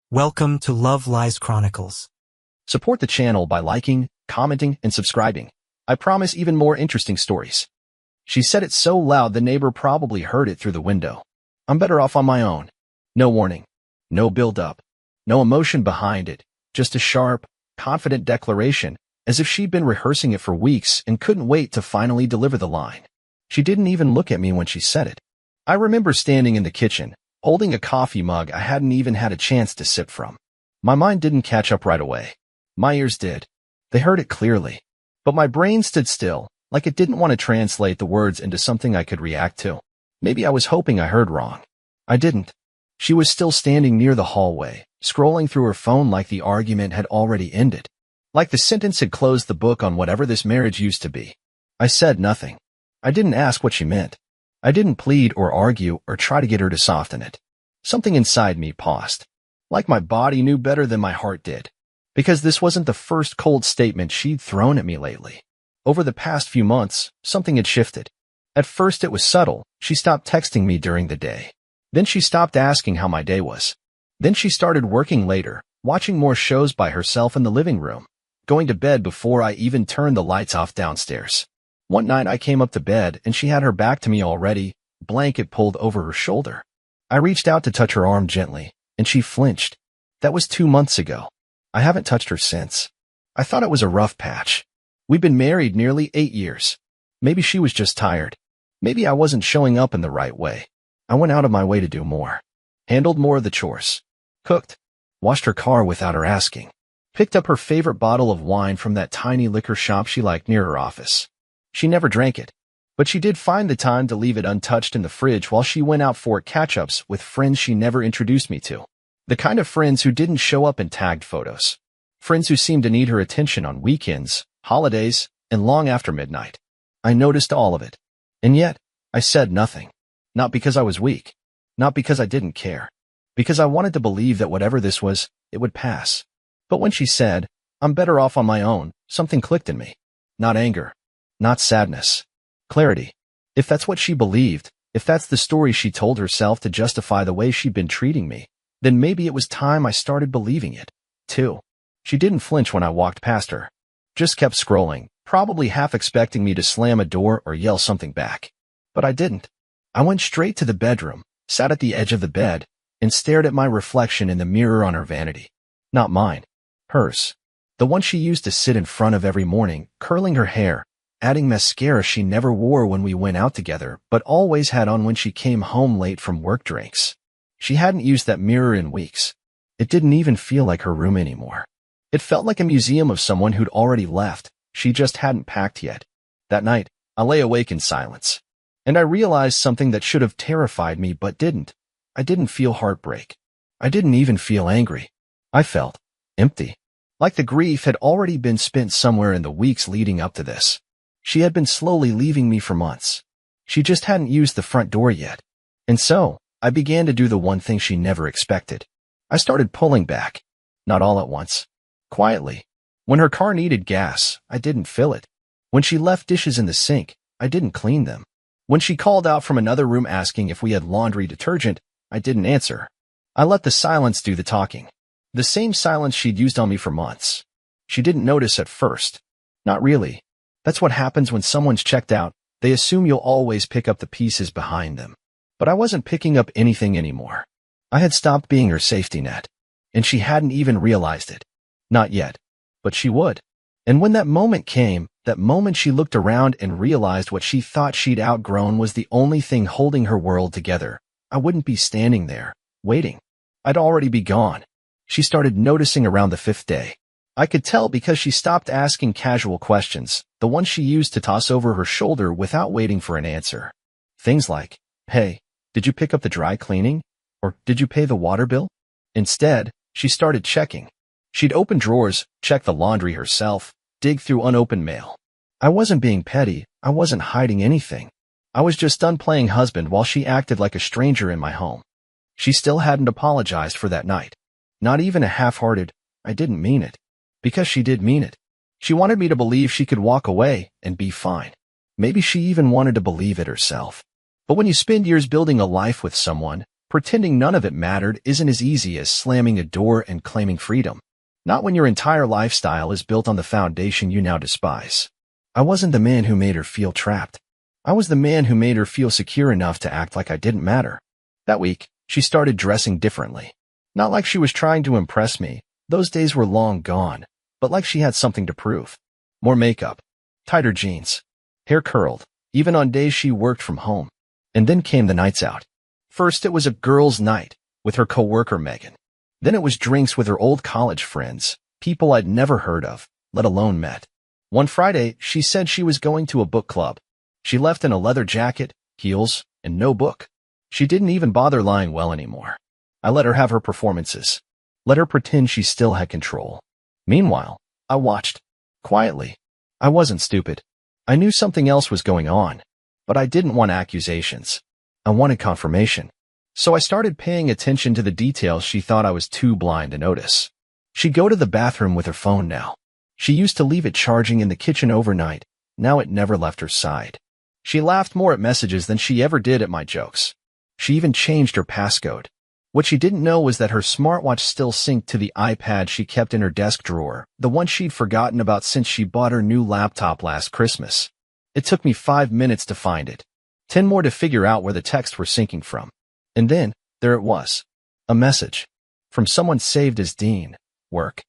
Welcome to Love Lies Chronicles. Support the channel by liking, commenting, and subscribing. I promise even more interesting stories. She said it so loud the neighbor probably heard it through the window. I'm better off on my own. No warning. No build-up. No emotion behind it. Just a sharp, confident declaration, as if she'd been rehearsing it for weeks and couldn't wait to finally deliver the line. She didn't even look at me when she said it. I remember standing in the kitchen, holding a coffee mug I hadn't even had a chance to sip from. My mind didn't catch up right away. My ears did. They heard it clearly. But my brain stood still, like it didn't want to translate the words into something I could react to. Maybe I was hoping I heard wrong. I didn't. She was still standing near the hallway, scrolling through her phone like the argument had already ended. Like the sentence had closed the book on whatever this marriage used to be. I said nothing. I didn't ask what she meant. I didn't plead or argue or try to get her to soften it. Something inside me paused. Like my body knew better than my heart did. Because this wasn't the first cold statement she'd thrown at me lately. Over the past few months, something had shifted. At first it was subtle. She stopped texting me during the day. Then she stopped asking how my day was. Then she started working later, watching more shows by herself in the living room, going to bed before I even turned the lights off downstairs. One night I came up to bed and she had her back to me already, blanket pulled over her shoulder. I reached out to touch her arm gently, and she flinched. That was 2 months ago. I haven't touched her since. I thought it was a rough patch. We'd been married nearly 8 years. Maybe she was just tired. Maybe I wasn't showing up in the right way. I went out of my way to do more. Handled more of the chores. Cooked. Washed her car without her asking. Picked up her favorite bottle of wine from that tiny liquor shop she liked near her office. She never drank it, but she did find the time to leave it untouched in the fridge while she went out for catch-ups with friends she never introduced me to. The kind of friends who didn't show up in tagged photos. Friends who seemed to need her attention on weekends, holidays, and long after midnight. I noticed all of it. And yet, I said nothing. Not because I was weak. Not because I didn't care. Because I wanted to believe that whatever this was, it would pass. But when she said, "I'm better off on my own," something clicked in me. Not anger. Not sadness. Clarity. If that's what she believed, if that's the story she told herself to justify the way she'd been treating me, then maybe it was time I started believing it, too. She didn't flinch when I walked past her. Just kept scrolling, probably half expecting me to slam a door or yell something back. But I didn't. I went straight to the bedroom, sat at the edge of the bed, and stared at my reflection in the mirror on her vanity. Not mine. Hers. The one she used to sit in front of every morning, curling her hair, adding mascara she never wore when we went out together, but always had on when she came home late from work drinks. She hadn't used that mirror in weeks. It didn't even feel like her room anymore. It felt like a museum of someone who'd already left. She just hadn't packed yet. That night, I lay awake in silence. And I realized something that should have terrified me but didn't. I didn't feel heartbreak. I didn't even feel angry. I felt empty. Like the grief had already been spent somewhere in the weeks leading up to this. She had been slowly leaving me for months. She just hadn't used the front door yet. And so, I began to do the one thing she never expected. I started pulling back. Not all at once. Quietly. When her car needed gas, I didn't fill it. When she left dishes in the sink, I didn't clean them. When she called out from another room asking if we had laundry detergent, I didn't answer. I let the silence do the talking. The same silence she'd used on me for months. She didn't notice at first. Not really. That's what happens when someone's checked out. They assume you'll always pick up the pieces behind them. But I wasn't picking up anything anymore. I had stopped being her safety net. And she hadn't even realized it. Not yet. But she would. And when that moment came, that moment she looked around and realized what she thought she'd outgrown was the only thing holding her world together, I wouldn't be standing there, waiting. I'd already be gone. She started noticing around the 5th day. I could tell because she stopped asking casual questions, the ones she used to toss over her shoulder without waiting for an answer. Things like, "Hey, did you pick up the dry cleaning?" Or, "Did you pay the water bill?" Instead, she started checking. She'd open drawers, check the laundry herself, dig through unopened mail. I wasn't being petty. I wasn't hiding anything. I was just done playing husband while she acted like a stranger in my home. She still hadn't apologized for that night. Not even a half-hearted, "I didn't mean it." Because she did mean it. She wanted me to believe she could walk away and be fine. Maybe she even wanted to believe it herself. But when you spend years building a life with someone, Pretending none of it mattered isn't as easy as slamming a door and claiming freedom. Not when your entire lifestyle is built on the foundation you now despise. I wasn't the man who made her feel trapped. I was the man who made her feel secure enough to act like I didn't matter. That week, she started dressing differently. Not like she was trying to impress me. Those days were long gone, but like she had something to prove. More makeup, tighter jeans, hair curled, even on days she worked from home. And then came the nights out. First, it was a girls' night with her coworker Megan. Then it was drinks with her old college friends, people I'd never heard of, let alone met. One Friday, she said she was going to a book club. She left in a leather jacket, heels, and no book. She didn't even bother lying well anymore. I let her have her performances. Let her pretend she still had control. Meanwhile, I watched. Quietly. I wasn't stupid. I knew something else was going on. But I didn't want accusations. I wanted confirmation. So I started paying attention to the details she thought I was too blind to notice. She'd go to the bathroom with her phone now. She used to leave it charging in the kitchen overnight. Now it never left her side. She laughed more at messages than she ever did at my jokes. She even changed her passcode. What she didn't know was that her smartwatch still synced to the iPad she kept in her desk drawer, the one she'd forgotten about since she bought her new laptop last Christmas. It took me 5 minutes to find it. 10 more to figure out where the texts were syncing from. And then, there it was. A message. From someone saved as Dean. Work.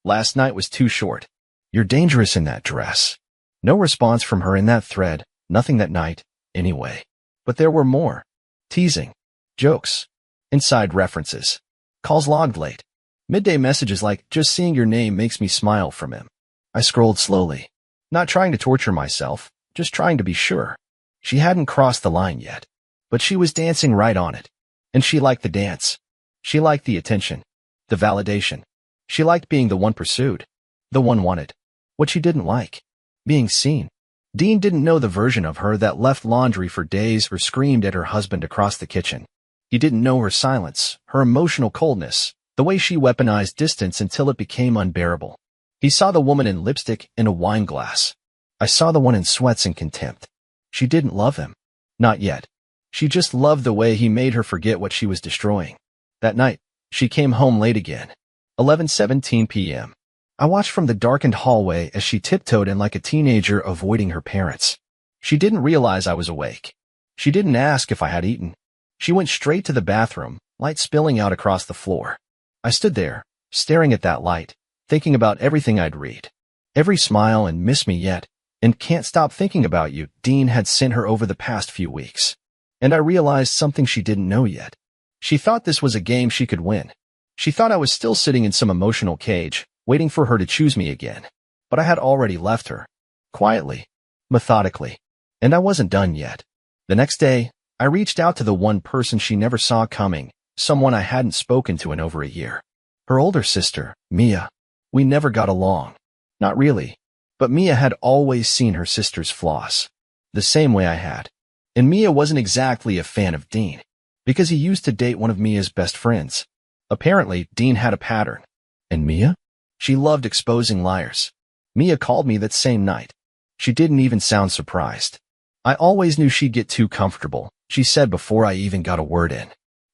Last night was too short. You're dangerous in that dress. No response from her in that thread. Nothing that night, anyway. But there were more. Teasing. Jokes. Inside references. Calls logged late. Midday messages like, just seeing your name makes me smile from him. I scrolled slowly. Not trying to torture myself, just trying to be sure. She hadn't crossed the line yet. But she was dancing right on it. And she liked the dance. She liked the attention. The validation. She liked being the one pursued. The one wanted. What she didn't like. Being seen. Dean didn't know the version of her that left laundry for days or screamed at her husband across the kitchen. He didn't know her silence, her emotional coldness, the way she weaponized distance until it became unbearable. He saw the woman in lipstick and a wine glass. I saw the one in sweats and contempt. She didn't love him. Not yet. She just loved the way he made her forget what she was destroying. That night, she came home late again. 11:17 p.m. I watched from the darkened hallway as she tiptoed in like a teenager avoiding her parents. She didn't realize I was awake. She didn't ask if I had eaten. She went straight to the bathroom, light spilling out across the floor. I stood there, staring at that light, thinking about everything I'd read. Every smile and miss me yet, and can't stop thinking about you Dean had sent her over the past few weeks. And I realized something she didn't know yet. She thought this was a game she could win. She thought I was still sitting in some emotional cage, waiting for her to choose me again. But I had already left her. Quietly. Methodically. And I wasn't done yet. The next day, I reached out to the one person she never saw coming, someone I hadn't spoken to in over a year. Her older sister, Mia. We never got along. Not really. But Mia had always seen her sister's flaws. The same way I had. And Mia wasn't exactly a fan of Dean, because he used to date one of Mia's best friends. Apparently, Dean had a pattern. And Mia? She loved exposing liars. Mia called me that same night. She didn't even sound surprised. I always knew she'd get too comfortable, she said before I even got a word in.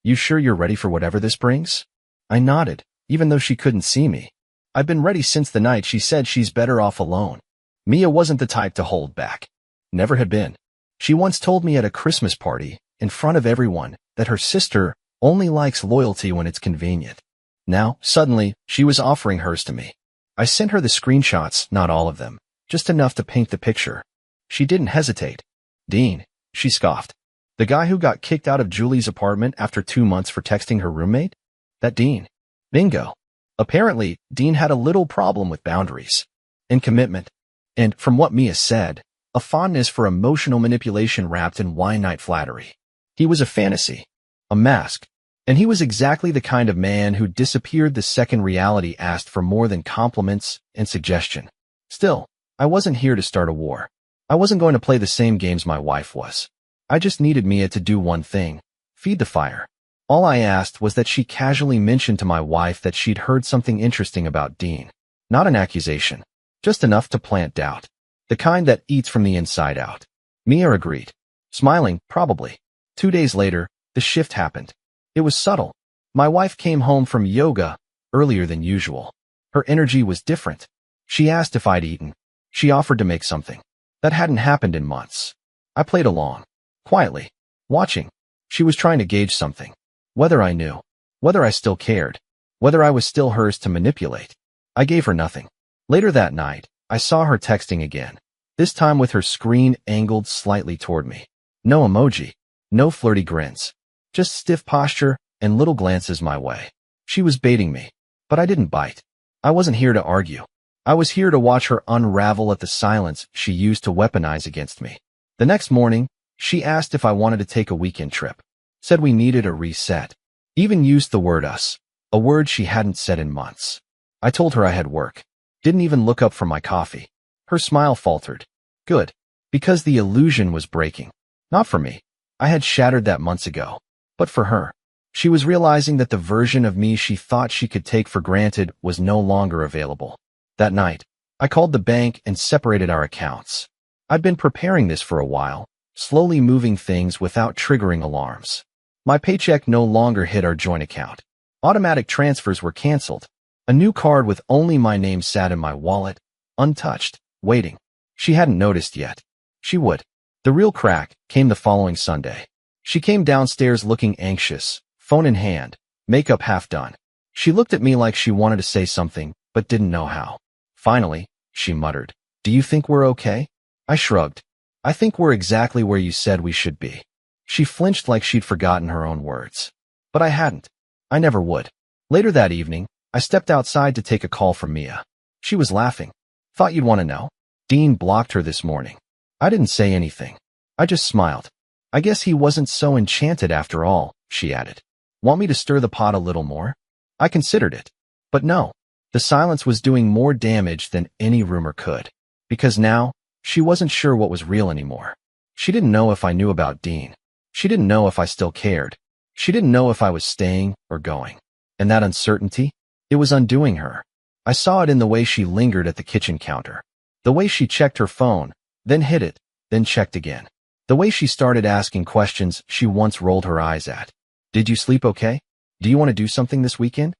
You sure you're ready for whatever this brings? I nodded, even though she couldn't see me. I've been ready since the night she said she's better off alone. Mia wasn't the type to hold back. Never had been. She once told me at a Christmas party, in front of everyone, that her sister only likes loyalty when it's convenient. Now, suddenly, she was offering hers to me. I sent her the screenshots, not all of them, just enough to paint the picture. She didn't hesitate. Dean, she scoffed. The guy who got kicked out of Julie's apartment after 2 months for texting her roommate? That Dean. Bingo. Apparently, Dean had a little problem with boundaries and commitment. And, from what Mia said, a fondness for emotional manipulation wrapped in wine-night flattery. He was a fantasy. A mask. And he was exactly the kind of man who disappeared the second reality asked for more than compliments and suggestion. Still, I wasn't here to start a war. I wasn't going to play the same games my wife was. I just needed Mia to do one thing. Feed the fire. All I asked was that she casually mention to my wife that she'd heard something interesting about Dean. Not an accusation. Just enough to plant doubt. The kind that eats from the inside out. Mia agreed. Smiling, probably. 2 days later, the shift happened. It was subtle. My wife came home from yoga earlier than usual. Her energy was different. She asked if I'd eaten. She offered to make something. That hadn't happened in months. I played along, quietly, watching. She was trying to gauge something. Whether I knew, whether I still cared, whether I was still hers to manipulate. I gave her nothing. Later that night, I saw her texting again, this time with her screen angled slightly toward me. No emoji, no flirty grins, just stiff posture and little glances my way. She was baiting me, but I didn't bite. I wasn't here to argue. I was here to watch her unravel at the silence she used to weaponize against me. The next morning, she asked if I wanted to take a weekend trip, said we needed a reset, even used the word us, a word she hadn't said in months. I told her I had work, didn't even look up from my coffee. Her smile faltered. Good, because the illusion was breaking. Not for me. I had shattered that months ago, but for her. She was realizing that the version of me she thought she could take for granted was no longer available. That night, I called the bank and separated our accounts. I'd been preparing this for a while, slowly moving things without triggering alarms. My paycheck no longer hit our joint account. Automatic transfers were canceled. A new card with only my name sat in my wallet, untouched, waiting. She hadn't noticed yet. She would. The real crack came the following Sunday. She came downstairs looking anxious, phone in hand, makeup half done. She looked at me like she wanted to say something, but didn't know how. Finally, she muttered, "Do you think we're okay?" I shrugged. "I think we're exactly where you said we should be." She flinched like she'd forgotten her own words. But I hadn't. I never would. Later that evening, I stepped outside to take a call from Mia. She was laughing. "Thought you'd want to know. Dean blocked her this morning." I didn't say anything. I just smiled. "I guess he wasn't so enchanted after all," she added. "Want me to stir the pot a little more?" I considered it. But no. The silence was doing more damage than any rumor could. Because now, she wasn't sure what was real anymore. She didn't know if I knew about Dean. She didn't know if I still cared. She didn't know if I was staying or going. And that uncertainty, it was undoing her. I saw it in the way she lingered at the kitchen counter. The way she checked her phone, then hid it, then checked again. The way she started asking questions she once rolled her eyes at. "Did you sleep okay? Do you want to do something this weekend?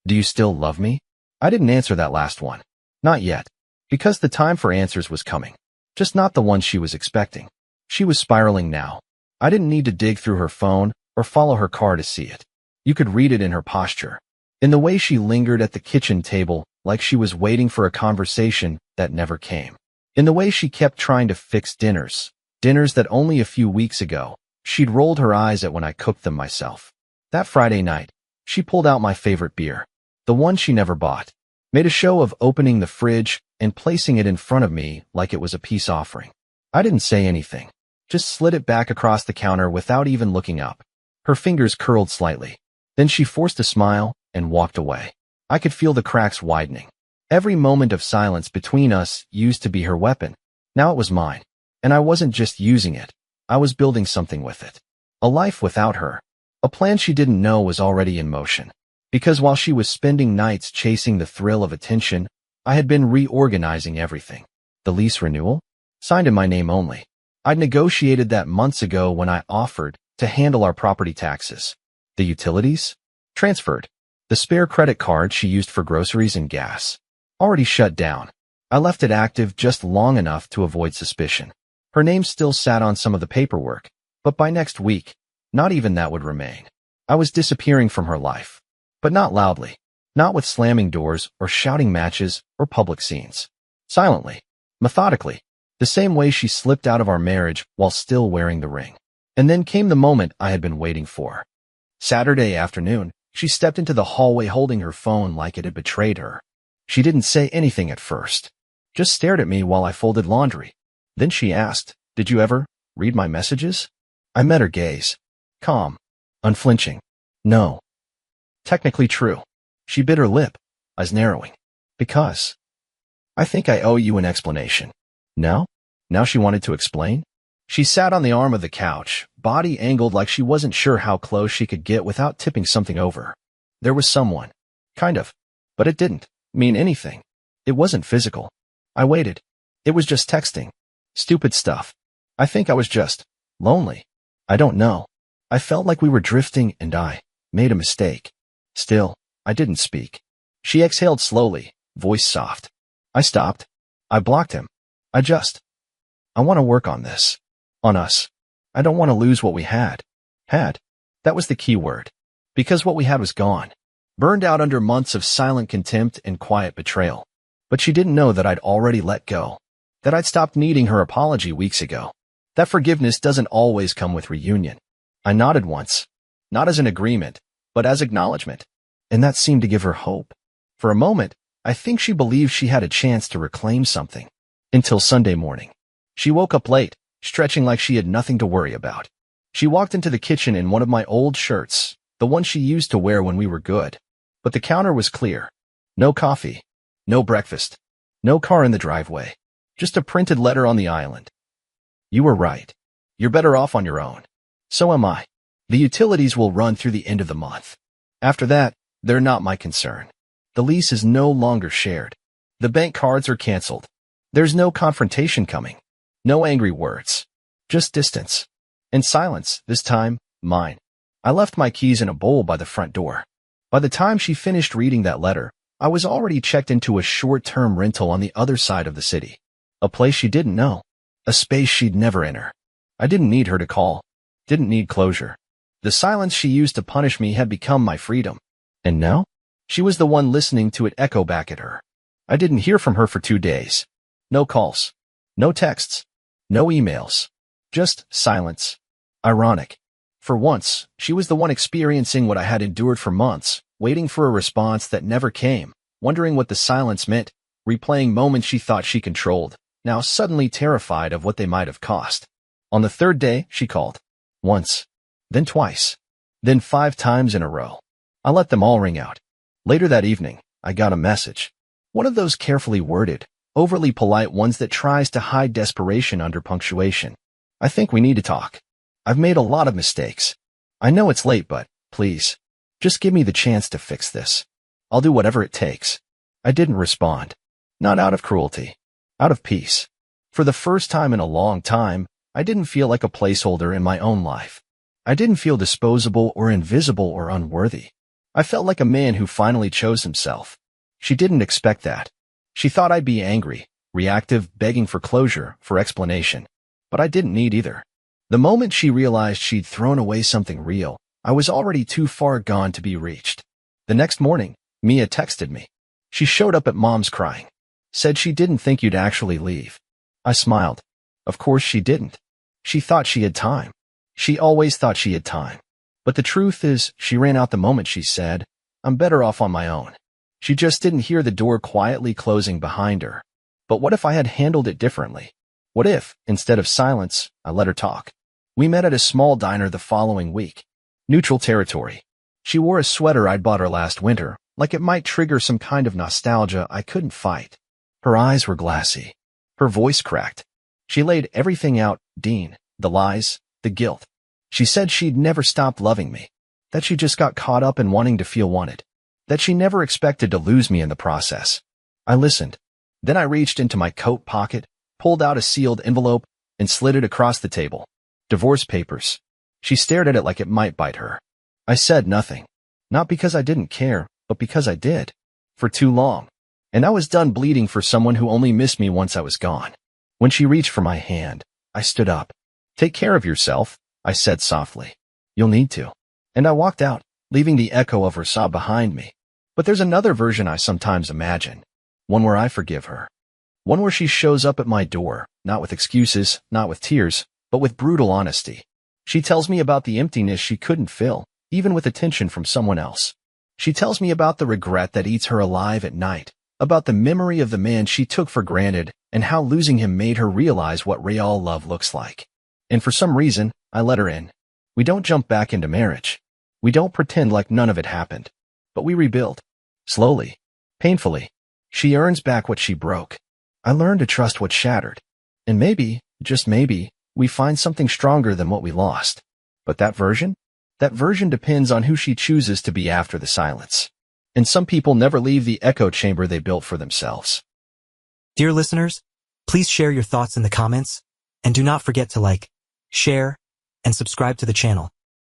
Do you still love me?" I didn't answer that last one. Not yet. Because the time for answers was coming. Just not the one she was expecting. She was spiraling now. I didn't need to dig through her phone or follow her car to see it. You could read it in her posture. In the way she lingered at the kitchen table like she was waiting for a conversation that never came. In the way she kept trying to fix dinners that only a few weeks ago, she'd rolled her eyes at when I cooked them myself. That Friday night, she pulled out my favorite beer. The one she never bought, made a show of opening the fridge and placing it in front of me like it was a peace offering. I didn't say anything, just slid it back across the counter without even looking up. Her fingers curled slightly. Then she forced a smile and walked away. I could feel the cracks widening. Every moment of silence between us used to be her weapon. Now it was mine. And I wasn't just using it. I was building something with it. A life without her. A plan she didn't know was already in motion. Because while she was spending nights chasing the thrill of attention, I had been reorganizing everything. The lease renewal? Signed in my name only. I'd negotiated that months ago when I offered to handle our property taxes. The utilities? Transferred. The spare credit card she used for groceries and gas. Already shut down. I left it active just long enough to avoid suspicion. Her name still sat on some of the paperwork, but by next week, not even that would remain. I was disappearing from her life. But not loudly, not with slamming doors or shouting matches or public scenes. Silently, methodically, the same way she slipped out of our marriage while still wearing the ring. And then came the moment I had been waiting for. Saturday afternoon, she stepped into the hallway holding her phone like it had betrayed her. She didn't say anything at first, just stared at me while I folded laundry. Then she asked, "Did you ever read my messages?" I met her gaze. Calm, unflinching. "No." Technically true. She bit her lip, eyes narrowing. "Because I think I owe you an explanation." No? Now she wanted to explain? She sat on the arm of the couch, body angled like she wasn't sure how close she could get without tipping something over. There was someone. Kind of. But it didn't mean anything. It wasn't physical. I waited. It was just texting. Stupid stuff. I think I was just lonely. I don't know. I felt like we were drifting and I made a mistake. Still, I didn't speak. She exhaled slowly, voice soft. I stopped. I blocked him. I want to work on this. On us. I don't want to lose what we had. Had. That was the key word. Because what we had was gone. Burned out under months of silent contempt and quiet betrayal. But she didn't know that I'd already let go. That I'd stopped needing her apology weeks ago. That forgiveness doesn't always come with reunion. I nodded once. Not as an agreement, but as acknowledgement. And that seemed to give her hope. For a moment, I think she believed she had a chance to reclaim something. Until Sunday morning. She woke up late, stretching like she had nothing to worry about. She walked into the kitchen in one of my old shirts, the one she used to wear when we were good. But the counter was clear. No coffee. No breakfast. No car in the driveway. Just a printed letter on the island. You were right. You're better off on your own. So am I. The utilities will run through the end of the month. After that, they're not my concern. The lease is no longer shared. The bank cards are canceled. There's no confrontation coming. No angry words. Just distance. And silence, this time, mine. I left my keys in a bowl by the front door. By the time she finished reading that letter, I was already checked into a short-term rental on the other side of the city. A place she didn't know. A space she'd never enter. I didn't need her to call. Didn't need closure. The silence she used to punish me had become my freedom. And now? She was the one listening to it echo back at her. I didn't hear from her for 2 days. No calls. No texts. No emails. Just silence. Ironic. For once, she was the one experiencing what I had endured for months, waiting for a response that never came, wondering what the silence meant, replaying moments she thought she controlled, now suddenly terrified of what they might have cost. On the 3rd day, she called. Once. Then twice. Then 5 times in a row. I let them all ring out. Later that evening, I got a message. One of those carefully worded, overly polite ones that tries to hide desperation under punctuation. I think we need to talk. I've made a lot of mistakes. I know it's late, but, please, just give me the chance to fix this. I'll do whatever it takes. I didn't respond. Not out of cruelty. Out of peace. For the first time in a long time, I didn't feel like a placeholder in my own life. I didn't feel disposable or invisible or unworthy. I felt like a man who finally chose himself. She didn't expect that. She thought I'd be angry, reactive, begging for closure, for explanation. But I didn't need either. The moment she realized she'd thrown away something real, I was already too far gone to be reached. The next morning, Mia texted me. She showed up at Mom's crying. Said she didn't think you'd actually leave. I smiled. Of course she didn't. She thought she had time. She always thought she had time. But the truth is, she ran out the moment she said, I'm better off on my own. She just didn't hear the door quietly closing behind her. But what if I had handled it differently? What if, instead of silence, I let her talk? We met at a small diner the following week. Neutral territory. She wore a sweater I'd bought her last winter, like it might trigger some kind of nostalgia I couldn't fight. Her eyes were glassy. Her voice cracked. She laid everything out, Dean, the lies, the guilt. She said she'd never stopped loving me, that she just got caught up in wanting to feel wanted, that she never expected to lose me in the process. I listened. Then I reached into my coat pocket, pulled out a sealed envelope, and slid it across the table. Divorce papers. She stared at it like it might bite her. I said nothing. Not because I didn't care, but because I did. For too long. And I was done bleeding for someone who only missed me once I was gone. When she reached for my hand, I stood up. Take care of yourself, I said softly. You'll need to. And I walked out, leaving the echo of her sob behind me. But there's another version I sometimes imagine. One where I forgive her. One where she shows up at my door, not with excuses, not with tears, but with brutal honesty. She tells me about the emptiness she couldn't fill, even with attention from someone else. She tells me about the regret that eats her alive at night, about the memory of the man she took for granted, and how losing him made her realize what real love looks like. And for some reason, I let her in. We don't jump back into marriage. We don't pretend like none of it happened. But we rebuild. Slowly. Painfully. She earns back what she broke. I learned to trust what shattered. And maybe, just maybe, we find something stronger than what we lost. But that version? That version depends on who she chooses to be after the silence. And some people never leave the echo chamber they built for themselves. Dear listeners, please share your thoughts in the comments, and do not forget to like, share, and subscribe to the channel.